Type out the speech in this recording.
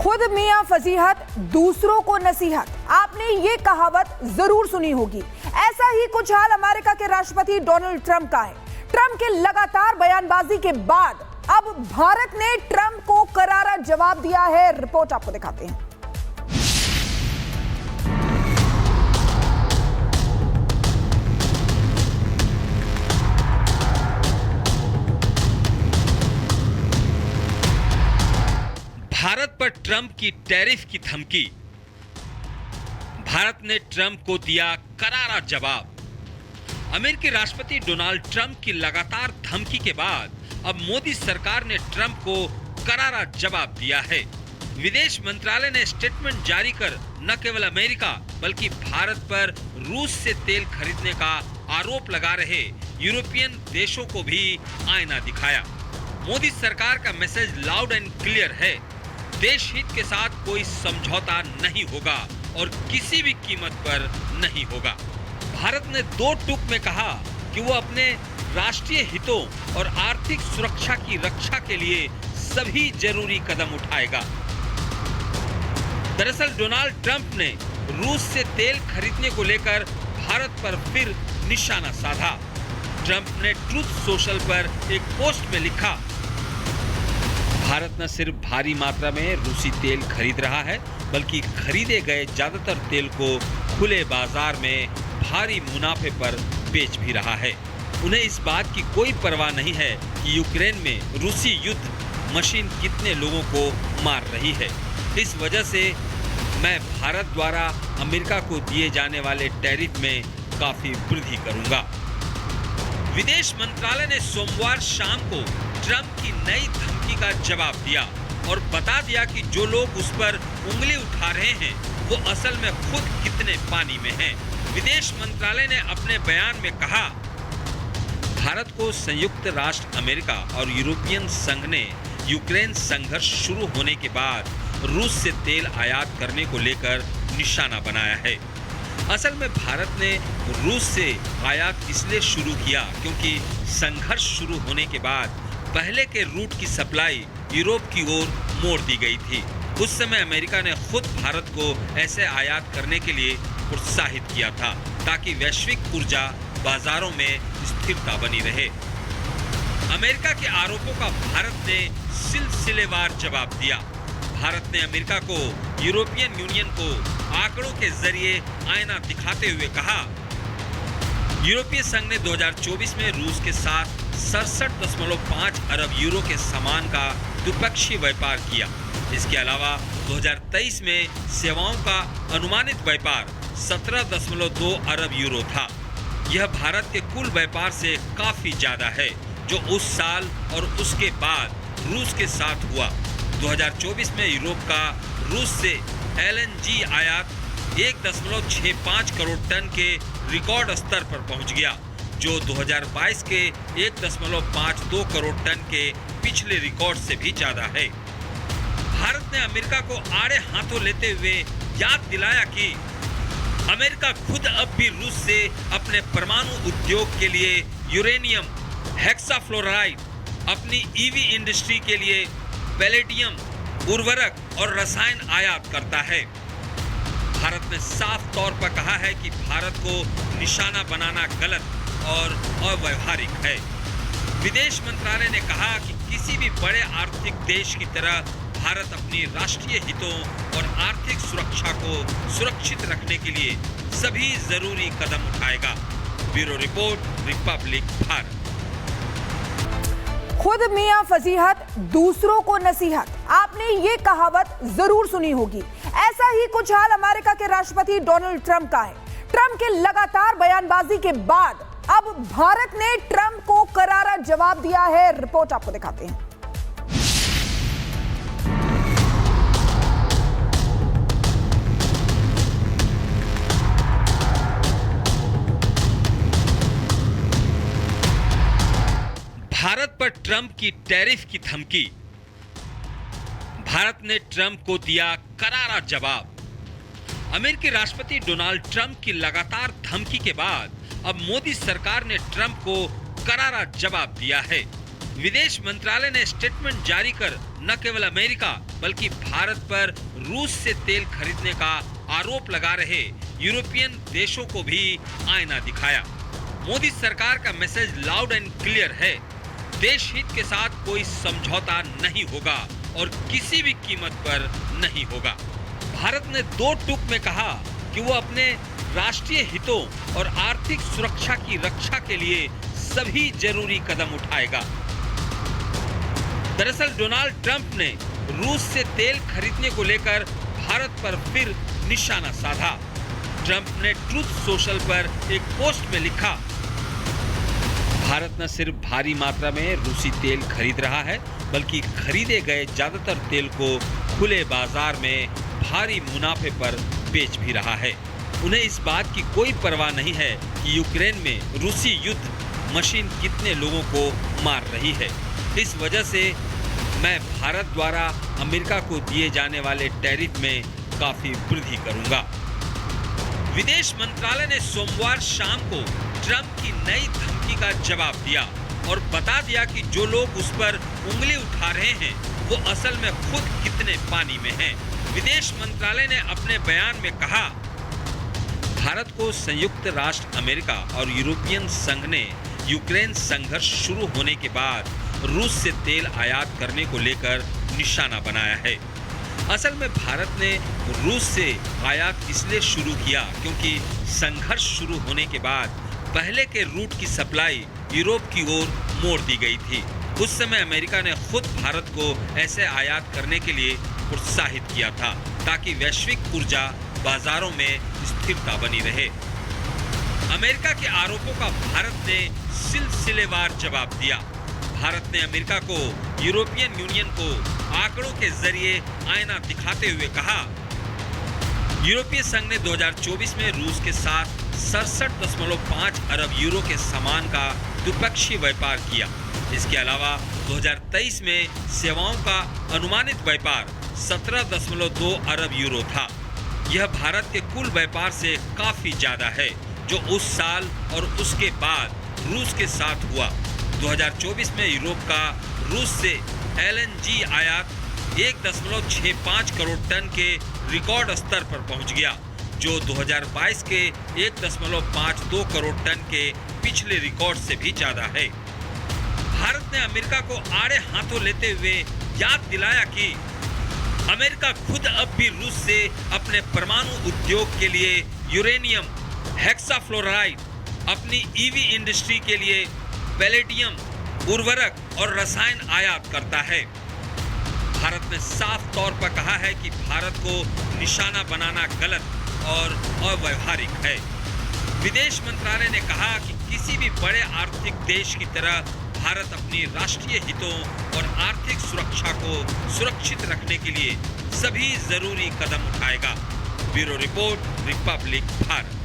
खुद मियां फजीहत, दूसरों को नसीहत। आपने ये कहावत जरूर सुनी होगी। ऐसा ही कुछ हाल अमेरिका के राष्ट्रपति डोनाल्ड ट्रंप का है। ट्रंप के लगातार बयानबाजी के बाद अब भारत ने ट्रंप को करारा जवाब दिया है। रिपोर्ट आपको दिखाते हैं। भारत पर ट्रंप की टैरिफ की धमकी। भारत ने ट्रंप को दिया करारा जवाब। अमेरिकी राष्ट्रपति डोनाल्ड ट्रंप की लगातार धमकी के बाद अब मोदी सरकार ने ट्रंप को करारा जवाब दिया है। विदेश मंत्रालय ने स्टेटमेंट जारी कर न केवल अमेरिका बल्कि भारत पर रूस से तेल खरीदने का आरोप लगा रहे यूरोपियन देशों को भी आईना दिखाया। मोदी सरकार का मैसेज लाउड एंड क्लियर है। देश हित के साथ कोई समझौता नहीं होगा और किसी भी कीमत पर नहीं होगा। भारत ने दो टूक में कहा कि वो अपने राष्ट्रीय हितों और आर्थिक सुरक्षा की रक्षा के लिए सभी जरूरी कदम उठाएगा। दरअसल डोनाल्ड ट्रंप ने रूस से तेल खरीदने को लेकर भारत पर फिर निशाना साधा। ट्रंप ने ट्रूथ सोशल पर एक पोस्ट में लिखा, भारत न सिर्फ भारी मात्रा में रूसी तेल खरीद रहा है बल्कि खरीदे गए ज्यादातर तेल को खुले बाजार में भारी मुनाफे पर बेच भी रहा है। उन्हें इस बात की कोई परवाह नहीं है कि यूक्रेन में रूसी युद्ध मशीन कितने लोगों को मार रही है। इस वजह से मैं भारत द्वारा अमेरिका को दिए जाने वाले टैरिफ में काफी वृद्धि करूंगा। विदेश मंत्रालय ने सोमवार शाम को ट्रंप की नई धमकी का जवाब दिया और बता दिया कि जो लोग उस पर उंगली उठा रहे हैं वो असल में खुद कितने पानी में हैं। विदेश मंत्रालय ने अपने बयान में कहा, भारत को संयुक्त राष्ट्र अमेरिका और यूरोपियन संघ ने यूक्रेन संघर्ष शुरू होने के बाद रूस से तेल आयात करने को लेकर निशाना बनाया है। असल में भारत ने रूस से आयात इसलिए शुरू किया क्योंकि संघर्ष शुरू होने के बाद पहले के रूट की सप्लाई यूरोप की ओर मोड़ दी गई थी। उस समय अमेरिका ने खुद भारत को ऐसे आयात करने के लिए प्रोत्साहित किया था ताकि वैश्विक ऊर्जा बाजारों में स्थिरता बनी रहे। अमेरिका के आरोपों का भारत ने सिलसिलेवार जवाब दिया। भारत ने अमेरिका को यूरोपियन यूनियन को आंकड़ों के जरिए आईना दिखाते हुए कहा, यूरोपीय संघ ने 2024 में रूस के साथ 67.5 अरब यूरो के सामान का द्विपक्षीय व्यापार किया। इसके अलावा 2023 में सेवाओं का अनुमानित व्यापार 17.2 अरब यूरो था। यह भारत के कुल व्यापार से काफी ज्यादा है जो उस साल और उसके बाद रूस के साथ हुआ। 2024 में यूरोप का रूस से LNG आयात 1.65 करोड़ टन के रिकॉर्ड स्तर पर पहुंच गया जो 2022 के 1.52 करोड़ टन के पिछले रिकॉर्ड से भी ज्यादा है। भारत ने अमेरिका को आड़े हाथों लेते हुए याद दिलाया कि अमेरिका खुद अब भी रूस से अपने परमाणु उद्योग के लिए यूरेनियम, हेक्साफ्लोराइड, अपनी EV इंडस्ट्री के लिए पैलेडियम, उर्वरक और रसायन आयात करता है। भारत ने साफ तौर पर कहा है कि भारत को निशाना बनाना गलत और अव्यावहारिक है। विदेश मंत्रालय ने कहा कि किसी भी बड़े आर्थिक देश की तरह भारत अपनी राष्ट्रीय हितों और आर्थिक सुरक्षा को सुरक्षित रखने के लिए सभी जरूरी कदम उठाएगा। Bureau report, Republic Bharat. खुद मियां फजीहत, दूसरों को नसीहत। आपने ये कहावत जरूर सुनी होगी। ऐसा ही कुछ हाल अमेरिका के राष्ट्रपति डोनाल्ड ट्रंप का है। ट्रंप के लगातार बयानबाजी के बाद अब भारत ने ट्रंप को करारा जवाब दिया है। रिपोर्ट आपको दिखाते हैं। भारत पर ट्रंप की टैरिफ की धमकी। भारत ने ट्रंप को दिया करारा जवाब। अमेरिकी राष्ट्रपति डोनाल्ड ट्रंप की लगातार धमकी के बाद अब मोदी सरकार ने ट्रंप को करारा जवाब दिया है। विदेश मंत्रालय ने स्टेटमेंट जारी कर न केवल अमेरिका बल्कि भारत पर रूस से तेल खरीदने का आरोप लगा रहे यूरोपियन देशों को भी आईना दिखाया। मोदी सरकार का मैसेज लाउड एंड क्लियर है, देश हित के साथ कोई समझौता नहीं होगा और किसी भी कीमत पर नहीं होगा। भारत ने दो टूक में कहा कि वो अपने राष्ट्रीय हितों और आर्थिक सुरक्षा की रक्षा के लिए सभी जरूरी कदम उठाएगा। दरअसल डोनाल्ड ट्रंप ने रूस से तेल खरीदने को लेकर भारत पर फिर निशाना साधा। ट्रंप ने ट्रूथ सोशल पर एक पोस्ट में लिखा, भारत न सिर्फ भारी मात्रा में रूसी तेल खरीद रहा है, बल्कि खरीदे गए ज्यादातर तेल को खुले बाजार में भारी मुनाफे पर बेच भी रहा है। उन्हें इस बात की कोई परवाह नहीं है कि यूक्रेन में रूसी युद्ध मशीन कितने लोगों को मार रही है। इस वजह से मैं भारत द्वारा अमेरिका को दिए जाने वाले टैरिफ में काफी वृद्धि करूंगा। विदेश मंत्रालय ने सोमवार शाम को ट्रंप की नई धमकी का जवाब दिया और बता दिया कि जो लोग उस पर उंगली उठा रहे हैं वो असल में खुद कितने पानी में हैं। विदेश मंत्रालय ने अपने बयान में कहा, भारत को संयुक्त राष्ट्र अमेरिका और यूरोपियन संघ ने यूक्रेन संघर्ष शुरू होने के बाद रूस से तेल आयात करने को लेकर निशाना बनाया है। असल में भारत ने रूस से आयात इसलिए शुरू किया क्योंकि संघर्ष शुरू होने के बाद पहले के रूट की सप्लाई यूरोप की ओर मोड़ दी गई थी। उस समय अमेरिका ने खुद भारत को ऐसे आयात करने के लिए प्रोत्साहित किया था ताकि वैश्विक ऊर्जा बाजारों में स्थिरता बनी रहे। अमेरिका के आरोपों का भारत ने सिलसिलेवार जवाब दिया। भारत ने अमेरिका को यूरोपियन यूनियन को आंकड़ों के जरिए आईना दिखाते हुए कहा, यूरोपीय संघ ने 2024 में रूस के साथ 67.5 अरब यूरो के सामान का द्विपक्षीय व्यापार किया। इसके अलावा 2023 में सेवाओं का अनुमानित व्यापार 17.2 अरब यूरो था। यह भारत के कुल व्यापार से काफी ज्यादा है जो उस साल और उसके बाद रूस के साथ हुआ। 2024 में यूरोप का रूस से एलएनजी आयात 1.65 करोड़ टन के रिकॉर्ड स्तर पर पहुंच गया, जो 2022 के 1.52 करोड़ टन के पिछले रिकॉर्ड से भी ज्यादा है। भारत ने अमेरिका को आड़े हाथों लेते हुए याद दिलाया कि अमेरिका खुद अब भी रूस से अपने परमाणु उद्योग के लिए यूरेनियम, हेक्साफ्लोराइड, अपनी ईवी इंडस्ट्री के लिए पैलेडियम, उर्वरक और रसायन आयात करता है। भारत ने साफ तौर पर कहा है कि भारत को निशाना बनाना गलत और अव्यावहारिक है। विदेश मंत्रालय ने कहा कि किसी भी बड़े आर्थिक देश की तरह भारत अपनी राष्ट्रीय हितों और आर्थिक सुरक्षा को सुरक्षित रखने के लिए सभी जरूरी कदम उठाएगा। Bureau report, Republic Bharat.